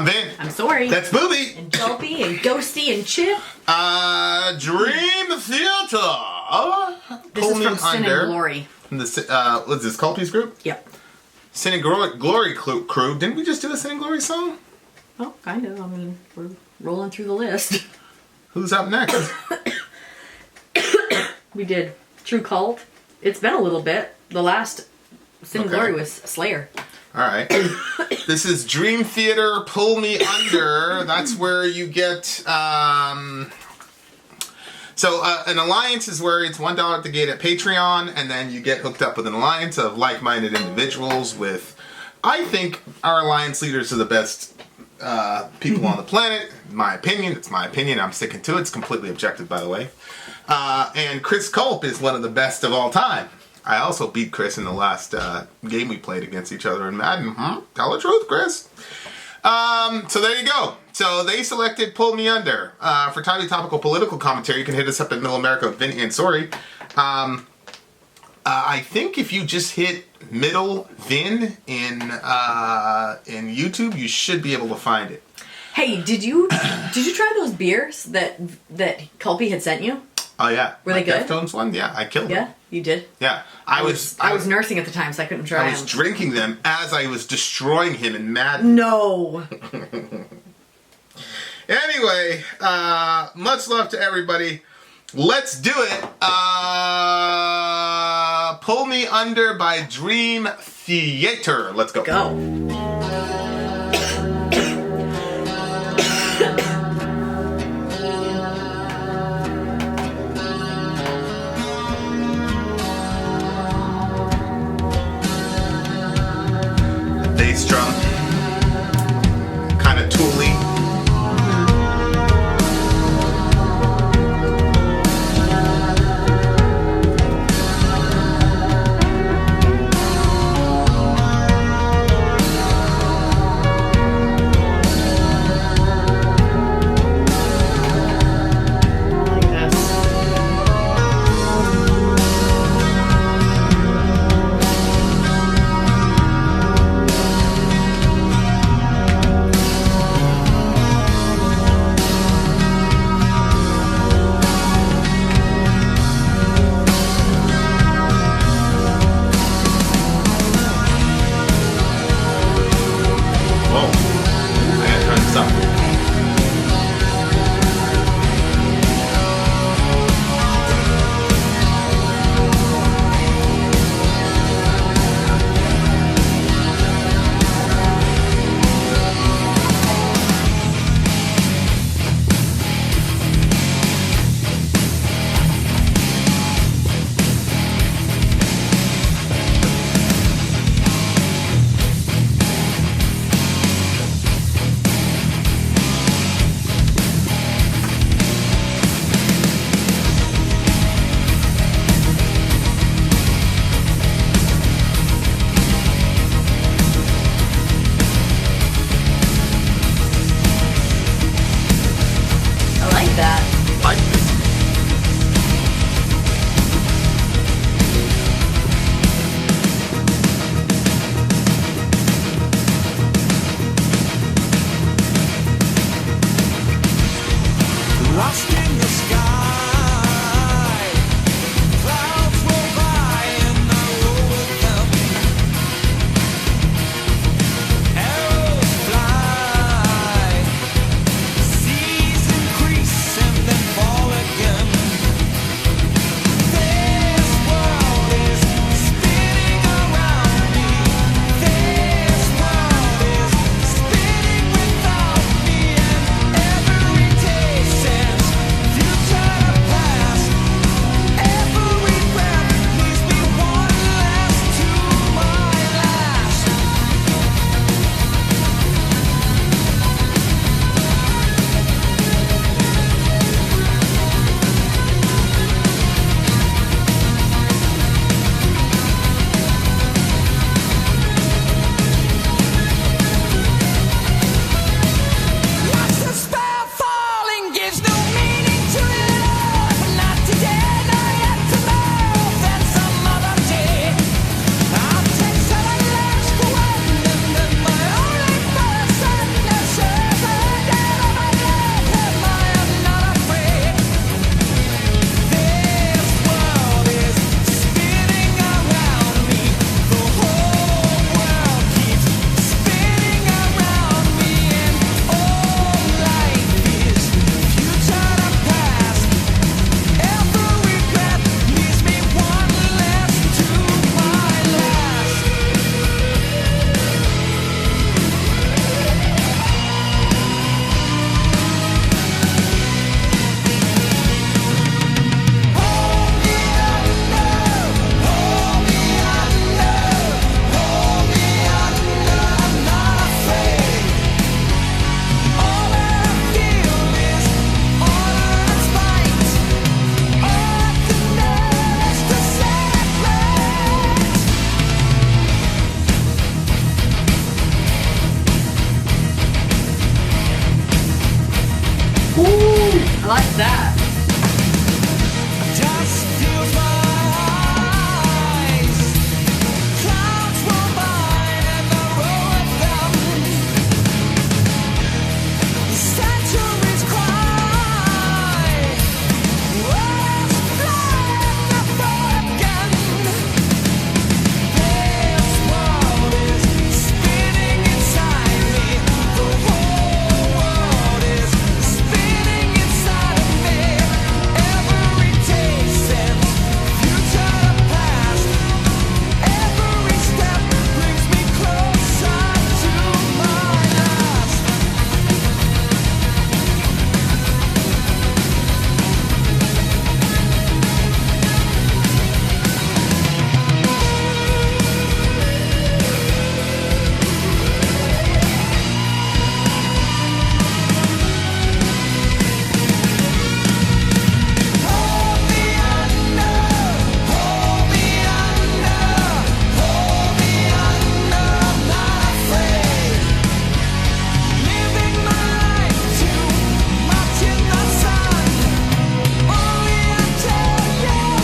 I'm Vin. I'm Sori. That's Booby. And Dopey and Ghosty and Chip. Dream Theater. This is from Sin and Glory. What's this, Culpy's group? Yep. Sin and Glory crew. Didn't we just do a Sin and Glory song? Oh, kind of. I mean, we're rolling through the list. Who's up next? We did True Cult. It's been a little bit. The last Sin and Glory was Slayer. All right. This is Dream Theater, Pull Me Under. That's where you get... an alliance is where it's $1 at the gate at Patreon, and then you get hooked up with an alliance of like-minded individuals with... I think our alliance leaders are the best people on the planet. My opinion. It's my opinion. I'm sticking to it. It's completely objective, by the way. And Chris Culp is one of the best of all time. I also beat Chris in the last game we played against each other in Madden. Tell the truth, Chris. So there you go. So they selected Pull Me Under. For timely topical political commentary, you can hit us up at Middle America with Vin and Sori. I think if you just hit Middle Vin in YouTube, you should be able to find it. Hey, did you try those beers that Culpy had sent you? Oh yeah, were they good? Deftones one, yeah, I killed them. Yeah, you did. Yeah, I was nursing at the time, so I couldn't try them. I was drinking them as I was destroying him in Madden. No. Anyway, much love to everybody. Let's do it. Pull Me Under by Dream Theater. Let's go. Go. Bass drum, kind of tooly. like that. Dust fills my eyes. Clouds roll by and the roll of them. Centuries cry. Worlds fly again. This world is spinning inside me. The whole world is spinning inside of me. Every taste and future to past. Every step brings me closer to my last. Hold me under, hold me under, hold me under, not afraid. Living my life too much in the sun, only until you're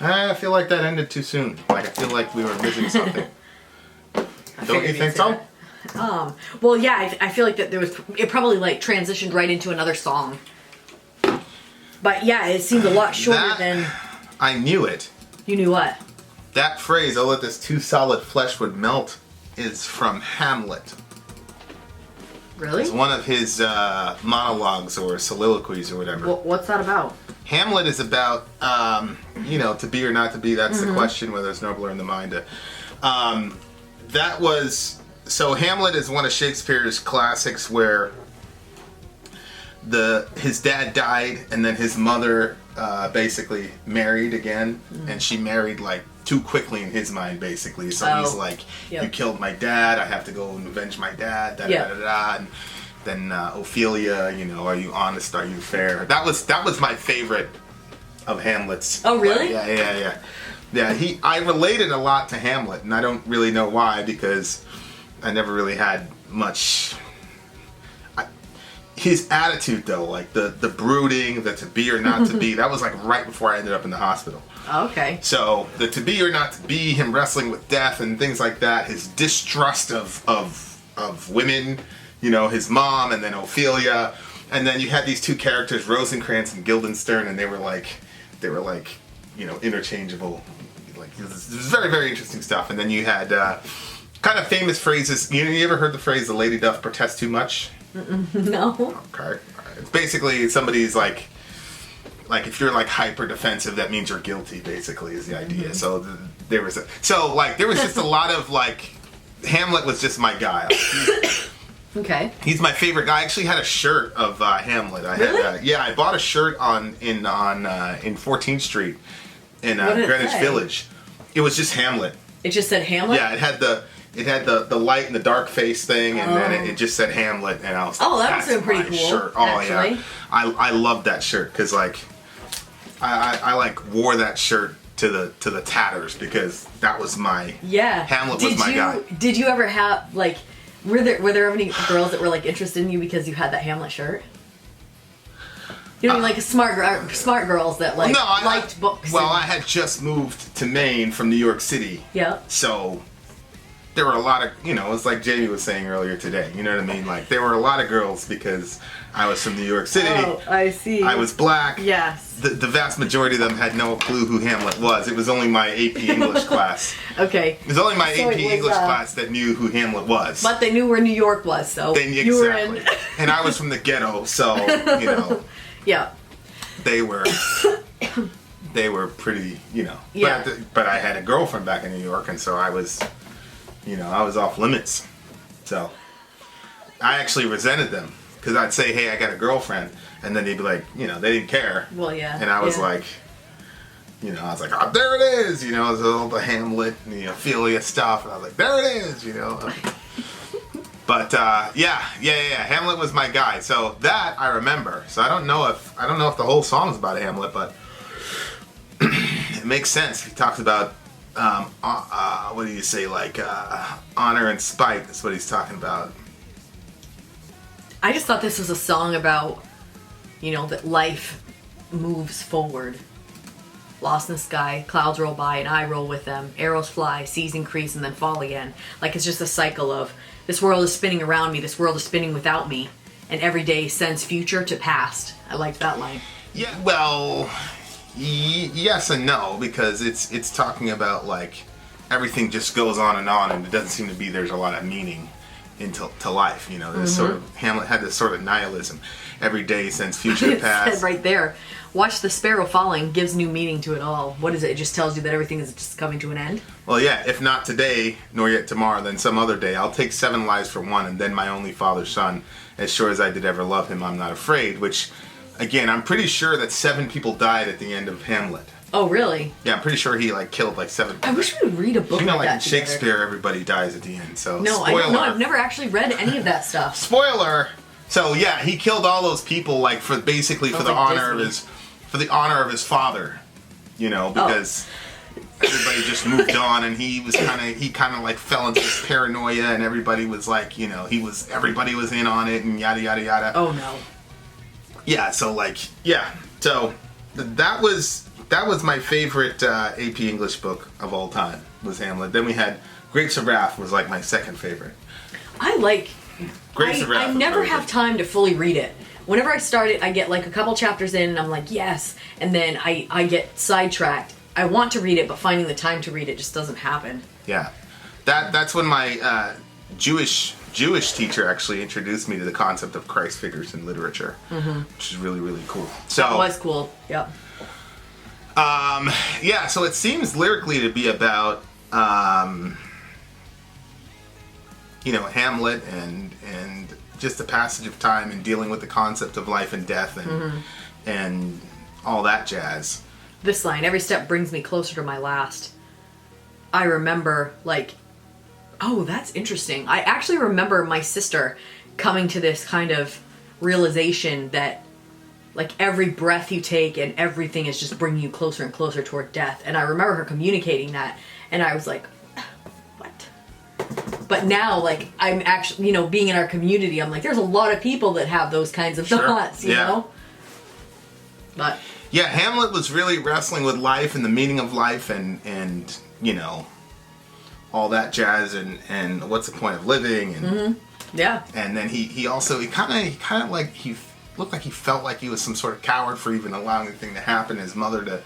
I feel like that ended too soon. Like, I feel like we were missing something. Don't you think so? Well, yeah, I feel like that it probably like transitioned right into another song. But yeah, it seemed a lot shorter than. I knew it. You knew what? That phrase, "oh, that this too solid flesh would melt," is from Hamlet. Really? It's one of his monologues or soliloquies or whatever. What's that about? Hamlet is about, to be or not to be. That's the question, whether it's nobler in the mind. So Hamlet is one of Shakespeare's classics where his dad died and then his mother basically married again, and she married like too quickly in his mind, basically. So he's like, Yep. "You killed my dad. I have to go and avenge my dad." Da, Yeah. da, da, da. And then Ophelia, are you honest? Are you fair? That was my favorite of Hamlet's. Oh, really? Yeah. I related a lot to Hamlet, and I don't really know why, because I never really had much. His attitude, though, like the brooding, the to be or not to be, that was like right before I ended up in the hospital. Okay. So the to be or not to be, him wrestling with death and things like that, his distrust of women, his mom, and then Ophelia, and then you had these two characters, Rosencrantz and Guildenstern, and they were like interchangeable. Like it was very, very interesting stuff. And then you had kind of famous phrases. You ever heard the phrase "the lady doth protest too much"? No. Okay. It's basically somebody's like if you're like hyper defensive, that means you're guilty. Basically, is the idea. So there was just a lot of like Hamlet was just my guy. Okay. He's my favorite guy. I actually had a shirt of Hamlet. I had I bought a shirt in 14th Street in What did it Greenwich say? Village. It was just Hamlet. It just said Hamlet? Yeah, it had the light and the dark face thing, and then it just said Hamlet, and I was like, Oh, that must have "That's been pretty my cool, shirt." Oh actually. yeah, I loved that shirt because like I like wore that shirt to the tatters because that was my Hamlet was my guy. Did you ever have like were there ever any girls that were like interested in you because you had that Hamlet shirt? You know, like smart girls that like liked books. Well, I had just moved to Maine from New York City. Yeah. So there were a lot of, it's like Jamie was saying earlier today. You know what I mean? Like there were a lot of girls because I was from New York City. Oh, I see. I was black. Yes. The vast majority of them had no clue who Hamlet was. It was only my AP English class. Okay. It was only my So AP it was, English class that knew who Hamlet was. But they knew where New York was, so you were in. And I was from the ghetto, so Yeah. they were pretty, Yeah. But I had a girlfriend back in New York, and so I was off limits. So I actually resented them because I'd say, "Hey, I got a girlfriend," and then they'd be like, they didn't care. Well, yeah. And I was yeah. like, "Oh, there it is," it was all the Hamlet and the Ophelia stuff, and I was like, "There it is," But Hamlet was my guy. So that I remember. So I don't know if the whole song's about Hamlet, but it makes sense. He talks about what do you say, like honor and spite. That's what he's talking about. I just thought this was a song about, that life moves forward. Lost in the sky, clouds roll by and I roll with them. Arrows fly, seas increase and then fall again. Like it's just a cycle of this world is spinning around me, this world is spinning without me, and every day sends future to past. I liked that line. Yeah, well, yes and no, because it's talking about like everything just goes on, and it doesn't seem to be there's a lot of meaning to life. There's sort of Hamlet had this sort of nihilism. Every day sends future to It past. said right there, watch the sparrow falling gives new meaning to it all. What is it? It just tells you that everything is just coming to an end? Well, yeah, if not today, nor yet tomorrow, then some other day. I'll take 7 lives for one, and then my only father's son. As sure as I did ever love him, I'm not afraid. Which, again, I'm pretty sure that 7 people died at the end of Hamlet. Oh, really? Yeah, I'm pretty sure he killed 7 people. I wish we would read a book like like that in together. Shakespeare, everybody dies at the end. So No, spoiler. I've never actually read any of that stuff. Spoiler. So yeah, he killed all those people for the like honor Disney. of his father. Because everybody just moved on, and he kind of like fell into this paranoia, and everybody was like, everybody was in on it, and yada yada yada. Oh no. Yeah. So So that was my favorite AP English book of all time, was Hamlet. Then we had Grapes of Wrath was like my second favorite. Grapes of Wrath I was never very have good. time to fully read it. Whenever I start it, I get like a couple chapters in and I'm like, yes. And then I get sidetracked. I want to read it, but finding the time to read it just doesn't happen. Yeah. That's when my Jewish teacher actually introduced me to the concept of Christ figures in literature, which is really, really cool. So That was cool. Yep. yeah, so it seems lyrically to be about Hamlet and just the passage of time and dealing with the concept of life and death and all that jazz. This line, every step brings me closer to my last. I remember, like, oh, that's interesting. I actually remember my sister coming to this kind of realization that, like, every breath you take and everything is just bringing you closer and closer toward death. And I remember her communicating that, and I was like, what? But now, like, I'm actually, you know, being in our community, I'm like, there's a lot of people that have those kinds of thoughts, you know? But yeah, Hamlet was really wrestling with life and the meaning of life and you know, all that jazz and what's the point of living and yeah. and then he also kind of like he looked like he felt like he was some sort of coward for even allowing the thing to happen. His mother to,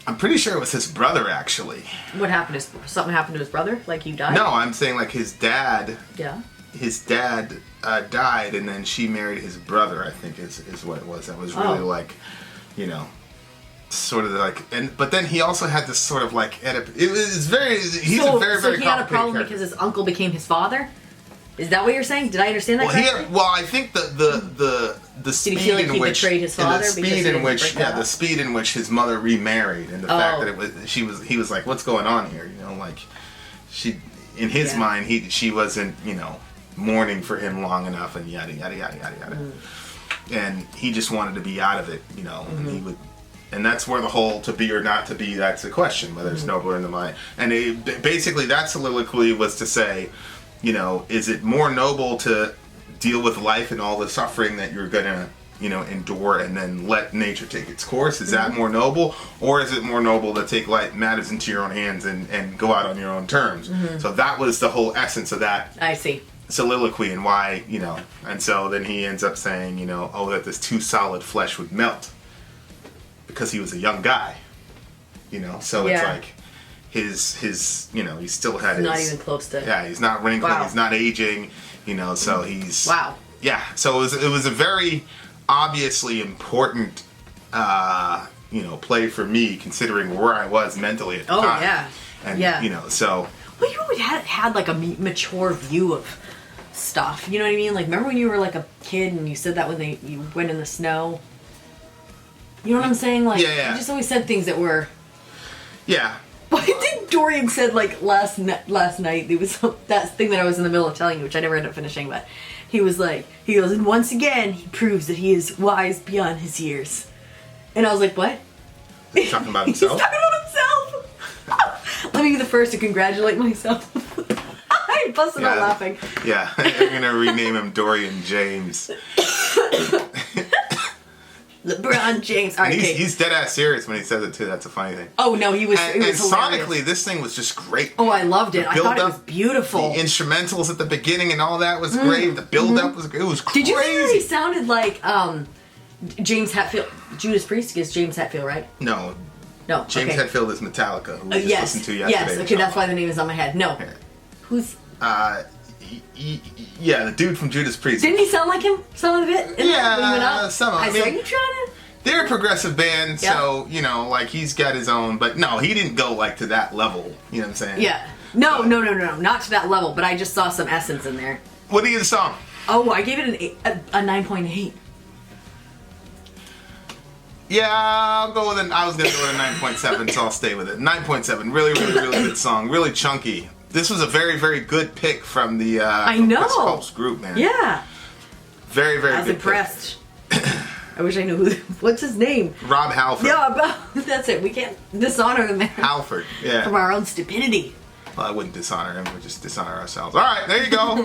I'm pretty sure it was his brother actually. What happened? Something happened to his brother? Like you died? No, I'm saying like his dad. Yeah. His dad died, and then she married his brother. I think is what it was. That was really like, you know, sort of like, but then he also had this sort of like it was very. He's a very so very he had a problem character. because his uncle became his father. Is that what you're saying? Did I understand that correctly? I think the speed Did he feel like in he which betrayed his father because he didn't break that the up? speed in which his mother remarried and the fact that he was like, what's going on here? You know, like she in his mind she wasn't, you know, mourning for him long enough and yada yada yada yada yada, and he just wanted to be out of it, you know, and he would. And that's where the whole to be or not to be, that's the question, whether it's nobler in the mind. And basically that soliloquy was to say, you know, is it more noble to deal with life and all the suffering that you're going to, you know, endure and then let nature take its course? Is that more noble? Or is it more noble to take life matters into your own hands and go out on your own terms? So that was the whole essence of that. I see. Soliloquy and why, you know. And so then he ends up saying, you know, oh, that this too solid flesh would melt. Because he was a young guy, you know, so it's like his you know, he still had his, Not even close to. Yeah, he's not wrinkling, he's not aging, you know, so he's yeah. So it was a very obviously important you know, play for me considering where I was mentally at the time. And you know, so well, you always had like a mature view of stuff. You know what I mean? Like, remember when you were like a kid and you said that when you went in the snow. You know what I'm saying? Like, you just always said things that were. Yeah. What did Dorian said like last night? There was that thing that I was in the middle of telling you, which I never ended up finishing. But he goes, and once again he proves that he is wise beyond his years. And I was like, what? He's talking about himself. He's talking about himself. Let me be the first to congratulate myself. I busted out laughing. Yeah, I'm gonna rename him Dorian James. LeBron James. All right, he's dead ass serious when he says it too. That's a funny thing. Oh no, he was. And was sonically, this thing was just great. Oh, I loved it. I thought it was beautiful. The instrumentals at the beginning and all that was great. The build up was great. It was crazy. Did you hear he sounded like James Hetfield, Judas Priest? Is James Hetfield, right? No. James Hetfield is Metallica, who we just listened to yesterday. Yes. Okay, that's why the name is on my head. No. Yeah. Who's? Yeah, the dude from Judas Priest. Didn't he sound like him? Some of it? Some of it. I mean, are you trying to? They're a progressive band, so, you know, like, he's got his own, but no, he didn't go, like, to that level, you know what I'm saying? Yeah. No, not to that level, but I just saw some essence in there. What do you give the song? Oh, I gave it a 9.8. Yeah, I'll go with I was going to go with a 9.7, so I'll stay with it. 9.7, really, really, really good song, really chunky. This was a very, very good pick from the West Coast group, man. Yeah. Very, very good. I was impressed. I wish I knew what's his name. Rob Halford. Yeah, that's it. We can't dishonor the man. Halford, yeah. From our own stupidity. Well, I wouldn't dishonor him. We'd just dishonor ourselves. All right, there you go.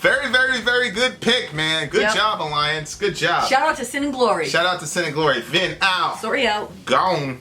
Very, very, very good pick, man. Good job, Alliance. Good job. Shout out to Sin and Glory. Shout out to Sin and Glory. Vin out. Sori out. Gone.